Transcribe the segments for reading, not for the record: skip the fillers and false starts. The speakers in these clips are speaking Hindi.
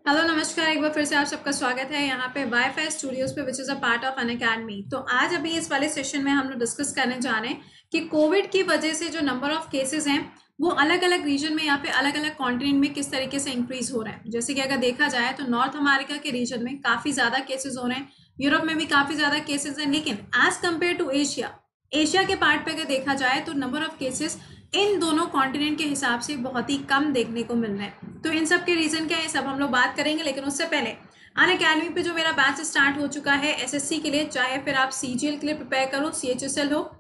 हेलो नमस्कार। एक बार फिर से आप सबका स्वागत है यहाँ पे वाईफाई स्टूडियोज पे which is a part of Unacademy. तो आज अभी इस वाले सेशन में हम लोग डिस्कस करने जा रहे हैं कि कोविड की वजह से जो नंबर ऑफ केसेस हैं वो अलग अलग रीजन में या फिर अलग अलग कॉन्टिनेंट में किस तरीके से इंक्रीज हो रहे हैं। जैसे कि अगर देखा जाए तो नॉर्थ अमेरिका के रीजन में काफी ज्यादा केसेस हो रहे हैं, यूरोप में भी काफी ज्यादा केसेस हैं, लेकिन as compare to Asia, Asia के पार्ट पे अगर देखा जाए तो नंबर ऑफ केसेस इन दोनों कॉन्टिनेंट के हिसाब से बहुत ही कम देखने को मिल रहे हैं। तो इन सब के रीजन क्या है सब हम लोग बात करेंगे, लेकिन उससे पहले अनअकैडमी पे जो मेरा बैच स्टार्ट हो चुका है एसएससी के लिए, चाहे फिर आप सीजीएल के लिए प्रिपेयर करो, सीएचएसएल हो,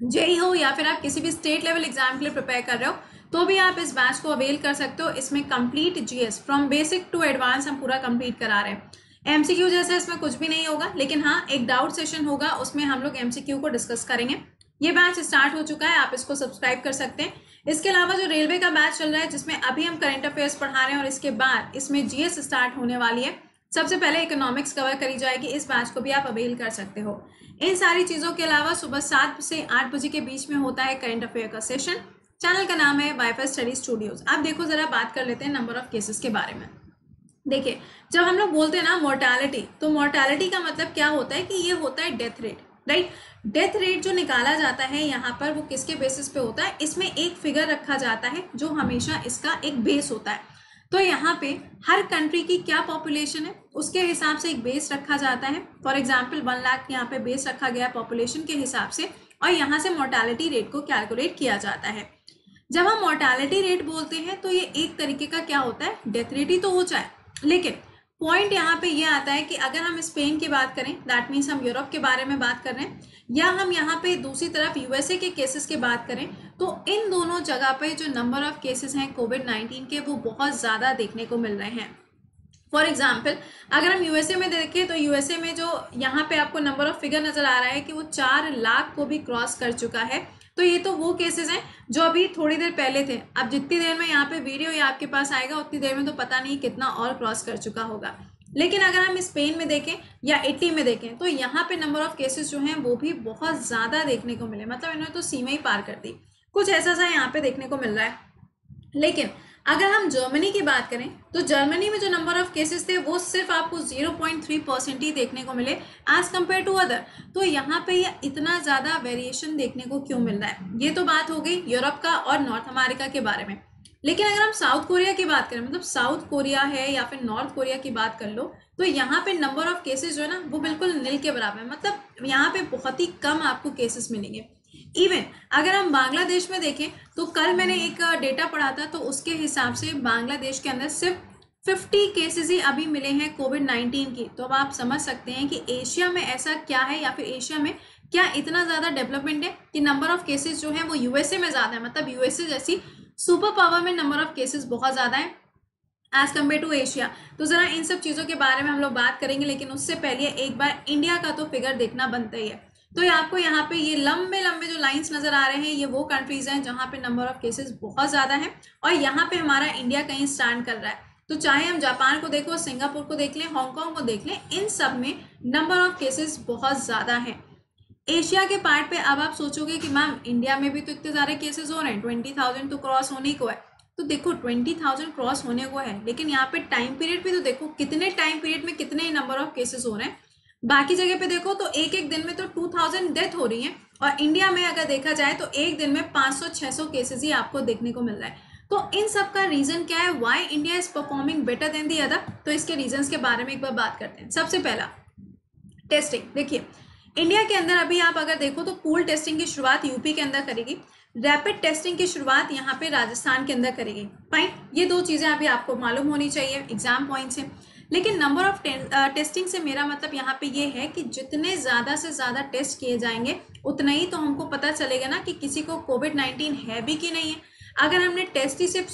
जेई हो, या फिर आप किसी भी स्टेट लेवल एग्जाम के लिए प्रिपेयर कर रहे हो, तो भी आप इस बैच को अवेल कर सकते हो। इसमें complete GS from basic to advance हम पूरा कंप्लीट करा रहे हैं। एमसीक्यू जैसा इसमें कुछ भी नहीं होगा, लेकिन हाँ एक डाउट सेशन होगा, उसमें हम लोग एमसीक्यू को डिस्कस करेंगे। ये बैच स्टार्ट हो चुका है, आप इसको सब्सक्राइब कर सकते हैं। इसके अलावा जो रेलवे का बैच चल रहा है जिसमें अभी हम करंट अफेयर्स पढ़ा रहे हैं और इसके बाद इसमें जीएस स्टार्ट होने वाली है, सबसे पहले इकोनॉमिक्स कवर करी जाएगी। इस बैच को भी आप अवेल कर सकते हो। इन सारी चीजों के अलावा सुबह 7 से 8 बजे के बीच में होता है करंट अफेयर का सेशन। चैनल का नाम है वाईफाई स्टडी स्टूडियोज। आप देखो जरा बात कर लेते हैं नंबर ऑफ केसेस के बारे में। देखिए, जब हम लोग बोलते हैं ना मोर्टालिटी, तो मोर्टालिटी का मतलब क्या होता है कि ये होता है death rate, right. Death rate जो निकाला जाता है यहाँ पर वो किसके बेसिस पे होता है, इसमें एक फिगर रखा जाता है जो हमेशा इसका एक बेस होता है। तो यहाँ पे हर कंट्री की क्या पॉपुलेशन है उसके हिसाब से एक बेस रखा जाता है। फॉर एग्जाम्पल 1 लाख यहाँ पे बेस रखा गया पॉपुलेशन के हिसाब से, और यहाँ से मोर्टालिटी रेट को कैलकुलेट किया जाता है। जब हम मोर्टालिटी रेट बोलते हैं तो ये एक तरीके का क्या होता है, डेथ रेट ही तो हो जाए, लेकिन पॉइंट यहाँ पे ये आता है कि अगर हम स्पेन की बात करें, दैट मीन्स हम यूरोप के बारे में बात कर रहे हैं, या हम यहाँ पे दूसरी तरफ यूएसए के केसेस की बात करें, तो इन दोनों जगह पे जो नंबर ऑफ केसेस हैं कोविड-19 के वो बहुत ज़्यादा देखने को मिल रहे हैं। फॉर एग्जाम्पल अगर हम यूएसए में देखें तो यूएसए में जो यहाँ पे आपको नंबर ऑफ फिगर नजर आ रहा है कि वो 4 लाख को भी क्रॉस कर चुका है। तो ये तो वो केसेस हैं जो अभी थोड़ी देर पहले थे। अब जितनी देर में यहाँ पे वीडियो ये आपके पास आएगा उतनी देर में तो पता नहीं कितना और क्रॉस कर चुका होगा। लेकिन अगर हम स्पेन में देखें या इटली में देखें तो यहाँ पे नंबर ऑफ केसेस जो हैं वो भी बहुत ज्यादा देखने को मिले, मतलब इन्होंने तो सीमा ही पार कर दी। कुछ ऐसा सा यहाँ पे देखने को मिल रहा है। लेकिन अगर हम जर्मनी की बात करें तो जर्मनी में जो नंबर ऑफ केसेस थे वो सिर्फ आपको 0.3% ही देखने को मिले एज कम्पेयर टू अदर। तो यहाँ पे ये इतना ज़्यादा वेरिएशन देखने को क्यों मिल रहा है। ये तो बात हो गई यूरोप का और नॉर्थ अमेरिका के बारे में। लेकिन अगर हम साउथ कोरिया की बात करें, मतलब साउथ कोरिया है या फिर नॉर्थ कोरिया की बात कर लो, तो यहाँ पे नंबर ऑफ केसेस जो है ना वो बिल्कुल नील के बराबर है, मतलब यहाँ पे बहुत ही कम आपको केसेस मिलेंगे। इवन अगर हम बांग्लादेश में देखें तो कल मैंने एक डेटा पढ़ा था, तो उसके हिसाब से बांग्लादेश के अंदर सिर्फ 50 केसेस ही अभी मिले हैं कोविड-19 की। तो अब आप समझ सकते हैं कि एशिया में ऐसा क्या है, या फिर एशिया में क्या इतना ज़्यादा डेवलपमेंट है कि नंबर ऑफ केसेस जो है वो यूएसए में ज़्यादा है। मतलब यूएसए जैसी सुपर पावर में नंबर ऑफ केसेस बहुत ज़्यादा है एज कम्पेयर टू एशिया। तो ज़रा इन सब चीज़ों के बारे में हम लोग बात करेंगे, लेकिन उससे पहले एक बार इंडिया का तो फिगर देखना बनता ही है। तो ये आपको यहाँ पे ये लंबे लंबे जो लाइंस नजर आ रहे हैं ये वो कंट्रीज हैं जहाँ पे नंबर ऑफ केसेस बहुत ज़्यादा है, और यहाँ पे हमारा इंडिया कहीं स्टैंड कर रहा है। तो चाहे हम जापान को देखो, सिंगापुर को देख लें, हांगकांग को देख लें, इन सब में नंबर ऑफ केसेस बहुत ज़्यादा है। एशिया के पार्ट पे अब आप सोचोगे कि मैम इंडिया में भी तो इतने सारे केसेस हो रहे हैं, 20,000 तो क्रॉस होने को है। तो देखो 20,000 क्रॉस होने को है, लेकिन यहाँ पे टाइम पीरियड भी तो देखो, कितने टाइम पीरियड में कितने नंबर ऑफ केसेस हो रहे हैं। बाकी जगह पे देखो तो एक एक दिन में तो 2,000 डेथ हो रही है, और इंडिया में अगर देखा जाए तो एक दिन में 500-600 केसेस ही आपको देखने को मिल रहा है। तो इन सब का रीजन क्या है, why India is performing better than the other. तो इसके रीजन के बारे में एक बार बात करते हैं। सबसे पहला टेस्टिंग। देखिए इंडिया के अंदर अभी आप अगर देखो तो पूल टेस्टिंग की शुरुआत यूपी के अंदर करेगी, रैपिड टेस्टिंग की शुरुआत यहाँ पे राजस्थान के अंदर करेगी। फाइन, ये दो चीजें अभी आपको मालूम होनी चाहिए एग्जाम पॉइंट से। लेकिन नंबर ऑफ टेस्टिंग से मेरा मतलब यहाँ पे ये है कि जितने ज्यादा से ज्यादा टेस्ट किए जाएंगे उतना ही तो हमको पता चलेगा ना कि किसी को कोविड-19 है भी कि नहीं है। अगर हमने टेस्ट ही सिर्फ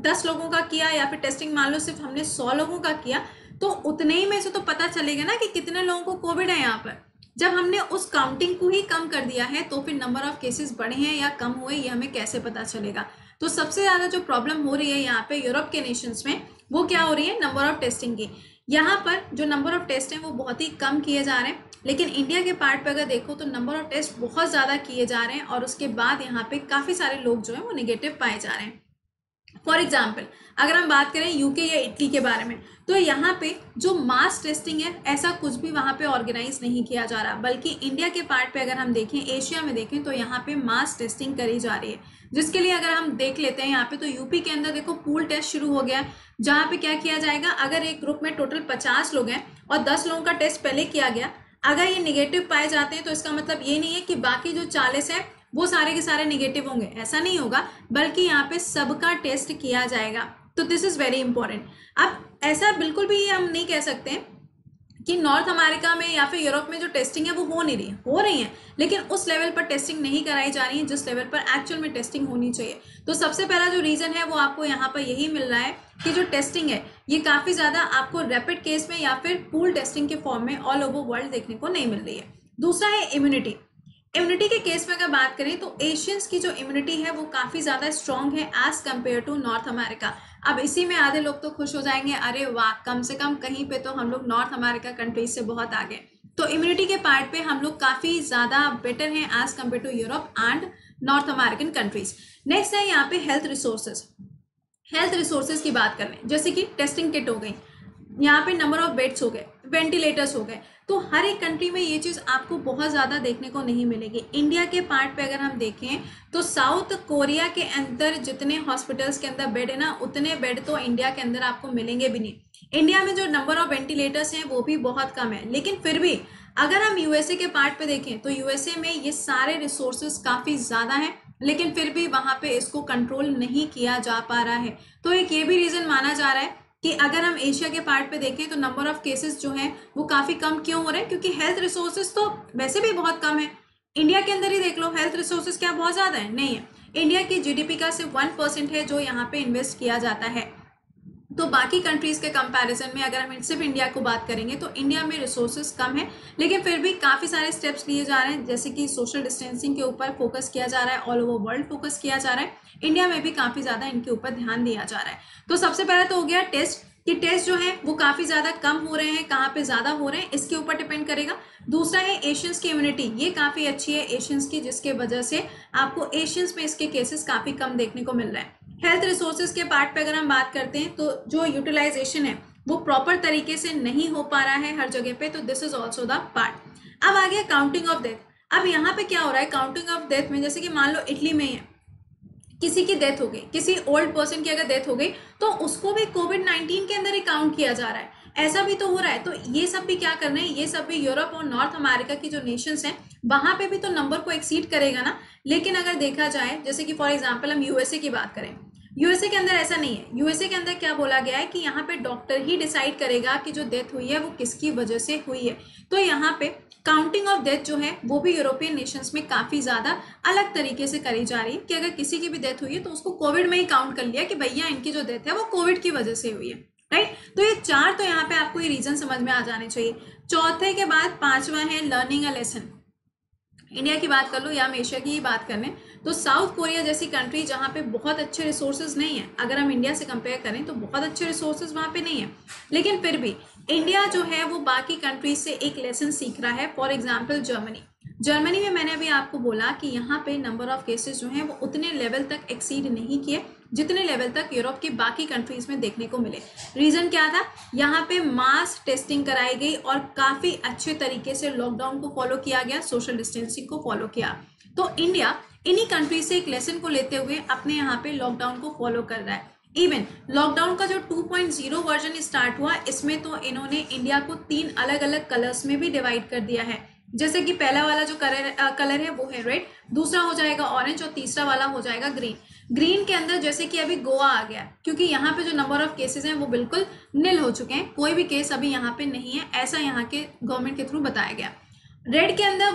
10 लोगों का किया, या फिर टेस्टिंग मान लो सिर्फ हमने 100 लोगों का किया, तो उतने ही में से तो पता चलेगा ना कि कितने लोगों को कोविड है यहाँ पर। जब हमने उस काउंटिंग को ही कम कर दिया है तो फिर नंबर ऑफ केसेस बढ़े हैं या कम हुए ये हमें कैसे पता चलेगा। तो सबसे ज्यादा जो प्रॉब्लम हो रही है यहाँ पे यूरोप के नेशंस में वो क्या हो रही है, नंबर ऑफ टेस्टिंग की। यहाँ पर जो नंबर ऑफ टेस्ट हैं वो बहुत ही कम किए जा रहे हैं, लेकिन इंडिया के पार्ट पे अगर देखो तो नंबर ऑफ टेस्ट बहुत ज्यादा किए जा रहे हैं, और उसके बाद यहाँ पे काफी सारे लोग जो है वो निगेटिव पाए जा रहे हैं। फॉर एग्जाम्पल अगर हम बात करें यूके या इटली के बारे में, तो यहाँ पे जो मास टेस्टिंग है ऐसा कुछ भी वहाँ पे ऑर्गेनाइज नहीं किया जा रहा, बल्कि इंडिया के पार्ट पे अगर हम देखें, एशिया में देखें, तो यहाँ पे मास टेस्टिंग करी जा रही है। जिसके लिए अगर हम देख लेते हैं यहाँ पे, तो यूपी के अंदर देखो पूल टेस्ट शुरू हो गया है, जहाँ पे क्या किया जाएगा, अगर एक ग्रुप में टोटल 50 लोग हैं और 10 लोगों का टेस्ट पहले किया गया, अगर ये निगेटिव पाए जाते हैं तो इसका मतलब ये नहीं है कि बाकी जो 40 है वो सारे के सारे निगेटिव होंगे, ऐसा नहीं होगा, बल्कि यहाँ पे सबका टेस्ट किया जाएगा। तो दिस इज वेरी इंपॉर्टेंट। अब ऐसा बिल्कुल भी ये हम नहीं कह सकते कि नॉर्थ अमेरिका में या फिर यूरोप में जो टेस्टिंग है वो हो नहीं रही है, हो रही है, लेकिन उस लेवल पर टेस्टिंग नहीं कराई जा रही है जिस लेवल पर एक्चुअल में टेस्टिंग होनी चाहिए। तो सबसे पहला जो रीजन है वो आपको यहाँ पर यही मिल रहा है कि जो टेस्टिंग है ये काफी ज्यादा आपको रैपिड केस में या फिर पूल टेस्टिंग के फॉर्म में ऑल ओवर वर्ल्ड देखने को नहीं मिल रही है। दूसरा है इम्यूनिटी। इम्यूनिटी के केस में अगर बात करें तो एशियंस की जो इम्यूनिटी है वो काफी ज्यादा स्ट्रांग है as compare to North America. अब इसी में आधे लोग तो खुश हो जाएंगे, अरे वाह, कम से कम कहीं पे तो हम लोग नॉर्थ अमेरिका कंट्रीज से बहुत आगे। तो इम्यूनिटी के पार्ट पे हम लोग काफी ज्यादा बेटर हैं as compare to Europe and North American countries. Next है यहाँ पे हेल्थ रिसोर्सेज। हेल्थ रिसोर्सेज की बात कर रहे हैं, जैसे कि टेस्टिंग किट हो गई, यहाँ पे नंबर ऑफ बेड्स हो गए, वेंटिलेटर्स हो गए, तो हर एक कंट्री में ये चीज़ आपको बहुत ज़्यादा देखने को नहीं मिलेगी। इंडिया के पार्ट पे अगर हम देखें तो साउथ कोरिया के अंदर जितने हॉस्पिटल्स के अंदर बेड है ना, उतने बेड तो इंडिया के अंदर आपको मिलेंगे भी नहीं। इंडिया में जो नंबर ऑफ वेंटिलेटर्स हैं वो भी बहुत कम है, लेकिन फिर भी अगर हम यूएसए के पार्ट पे देखें तो यूएसए में ये सारे रिसोर्सेज काफ़ी ज़्यादा हैं, लेकिन फिर भी वहाँ पे इसको कंट्रोल नहीं किया जा पा रहा है। तो एक ये भी रीज़न माना जा रहा है कि अगर हम एशिया के पार्ट पे देखें तो नंबर ऑफ केसेस जो हैं वो काफ़ी कम क्यों हो रहे हैं, क्योंकि हेल्थ रिसोर्सेज तो वैसे भी बहुत कम है। इंडिया के अंदर ही देख लो, हेल्थ रिसोर्सेज क्या बहुत ज़्यादा है? नहीं है। इंडिया की जीडीपी का सिर्फ 1% है जो यहाँ पे इन्वेस्ट किया जाता है। तो बाकी कंट्रीज के कंपैरिजन में अगर हम सिर्फ इंडिया को बात करेंगे तो इंडिया में रिसोर्सेज कम है, लेकिन फिर भी काफ़ी सारे स्टेप्स लिए जा रहे हैं, जैसे कि सोशल डिस्टेंसिंग के ऊपर फोकस किया जा रहा है, ऑल ओवर वर्ल्ड फोकस किया जा रहा है, इंडिया में भी काफ़ी ज़्यादा इनके ऊपर ध्यान दिया जा रहा है। तो सबसे पहला तो हो गया टेस्ट, कि टेस्ट जो है वो काफ़ी ज़्यादा कम हो रहे हैं, कहाँ पे ज़्यादा हो रहे हैं इसके ऊपर डिपेंड करेगा। दूसरा है एशियंस की इम्यूनिटी, ये काफ़ी अच्छी है एशियंस की, जिसके वजह से आपको एशियंस में इसके केसेस काफ़ी कम देखने को मिल रहा है। हेल्थ रिसोर्सेज के पार्ट पे अगर हम बात करते हैं तो जो यूटिलाइजेशन है वो प्रॉपर तरीके से नहीं हो पा रहा है हर जगह पे, तो this is also the part. अब आ गया काउंटिंग ऑफ डेथ। अब यहाँ पे क्या हो रहा है काउंटिंग ऑफ डेथ में, जैसे कि मान लो इटली में है, किसी की डेथ हो गई, किसी ओल्ड पर्सन की अगर डेथ हो गई तो उसको भी कोविड-19 के अंदर ही काउंट किया जा रहा है, ऐसा भी तो हो रहा है। तो ये सब भी क्या करना है, ये सब भी यूरोप और नॉर्थ अमेरिका की जो नेशंस हैं वहां पे भी तो नंबर को एक्सीड करेगा ना। लेकिन अगर देखा जाए, जैसे कि फॉर एग्जांपल हम यूएसए की बात करें, यूएसए के अंदर ऐसा नहीं है। यूएसए के अंदर क्या बोला गया है कि यहाँ पे डॉक्टर ही डिसाइड करेगा कि जो डेथ हुई है वो किसकी वजह से हुई है। तो यहाँ पे काउंटिंग ऑफ डेथ जो है वो भी यूरोपियन नेशंस में काफ़ी ज़्यादा अलग तरीके से करी जा रही है, कि अगर किसी की भी डेथ हुई है तो उसको कोविड में ही काउंट कर लिया कि भैया इनकी जो डेथ है वो कोविड की वजह से हुई है, राइट। तो ये चार तो यहाँ पे आपको ये रीजन समझ में आ जाने चाहिए। चौथे के बाद पांचवा है लर्निंग अ लेसन। इंडिया की बात कर लो या हम एशिया की ही बात करें तो साउथ कोरिया जैसी कंट्री जहाँ पे बहुत अच्छे रिसोर्सेज नहीं है, अगर हम इंडिया से कंपेयर करें तो बहुत अच्छे रिसोर्सेज वहाँ पे नहीं है, लेकिन फिर भी इंडिया जो है वो बाकी कंट्रीज से एक लेसन सीख रहा है। फॉर एग्जाम्पल जर्मनी में मैंने अभी आपको बोला कि यहाँ पे नंबर ऑफ केसेस जो हैं वो उतने लेवल तक एक्सीड नहीं किए जितने लेवल तक यूरोप की बाकी कंट्रीज में देखने को मिले। रीजन क्या था, यहाँ पे मास टेस्टिंग कराई गई और काफी अच्छे तरीके से लॉकडाउन को फॉलो किया गया, सोशल डिस्टेंसिंग को फॉलो किया। तो इंडिया इन्हीं कंट्रीज से एक लेसन को लेते हुए अपने यहाँ पे लॉकडाउन को फॉलो कर रहा है। इवन लॉकडाउन का जो 2.0 वर्जन स्टार्ट हुआ, इसमें तो इन्होंने इंडिया को 3 अलग अलग कलर्स में भी डिवाइड कर दिया है। जैसे कि पहला वाला जो कलर है वो है रेड, दूसरा हो जाएगा ऑरेंज और तीसरा वाला हो जाएगा ग्रीन। ग्रीन के अंदर जैसे कि अभी गोवा आ गया, क्योंकि यहाँ पे जो नंबर ऑफ केसेस हैं वो बिल्कुल निल हो चुके हैं, कोई भी केस अभी यहाँ पे नहीं है, ऐसा यहाँ के गवर्नमेंट के थ्रू बताया गया। रेड के अंदर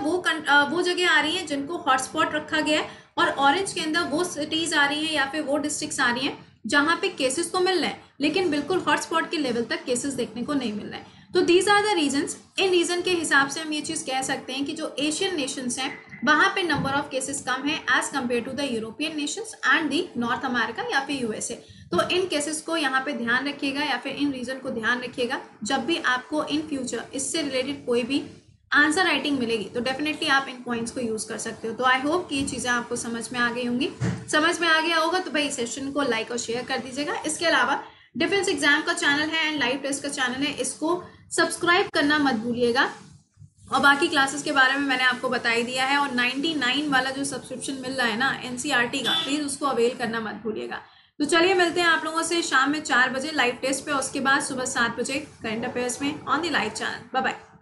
वो जगह आ रही है जिनको हॉटस्पॉट रखा गया है, और ऑरेंज के अंदर वो सिटीज आ रही हैं या फिर वो डिस्ट्रिक्ट्स आ रही हैं जहाँ पे केसेस तो मिल रहे हैं लेकिन बिल्कुल हॉटस्पॉट के लेवल तक केसेस देखने को नहीं मिल रहे हैं। तो दीज आर द रीजंस। इन रीजन के हिसाब से हम ये चीज़ कह सकते हैं कि जो एशियन नेशंस हैं वहाँ पे नंबर ऑफ केसेस कम है as compare to the European nations and the North America या फिर यूएसए। तो इन केसेस को यहाँ पे ध्यान रखिएगा या फिर इन रीजन को ध्यान रखिएगा जब भी आपको इन फ्यूचर इससे रिलेटेड कोई भी आंसर राइटिंग मिलेगी, तो डेफिनेटली आप इन पॉइंट्स को यूज कर सकते हो। तो आई होप कि ये चीजें आपको समझ में आ गई होंगी। समझ में आ गया होगा तो भाई सेशन को लाइक और शेयर कर दीजिएगा। इसके अलावा डिफेंस एग्जाम का चैनल है एंड लाइव टेस्ट का चैनल है, इसको सब्सक्राइब करना मत भूलिएगा। और बाकी क्लासेस के बारे में मैंने आपको बता ही दिया है। और 99 वाला जो सब्सक्रिप्शन मिल रहा है ना एनसीईआरटी का, प्लीज उसको अवेल करना मत भूलिएगा। तो चलिए मिलते हैं आप लोगों से शाम में 4 बजे लाइव टेस्ट पे, उसके बाद सुबह 7 बजे करंट अफेयर्स में on the live channel. Bye bye.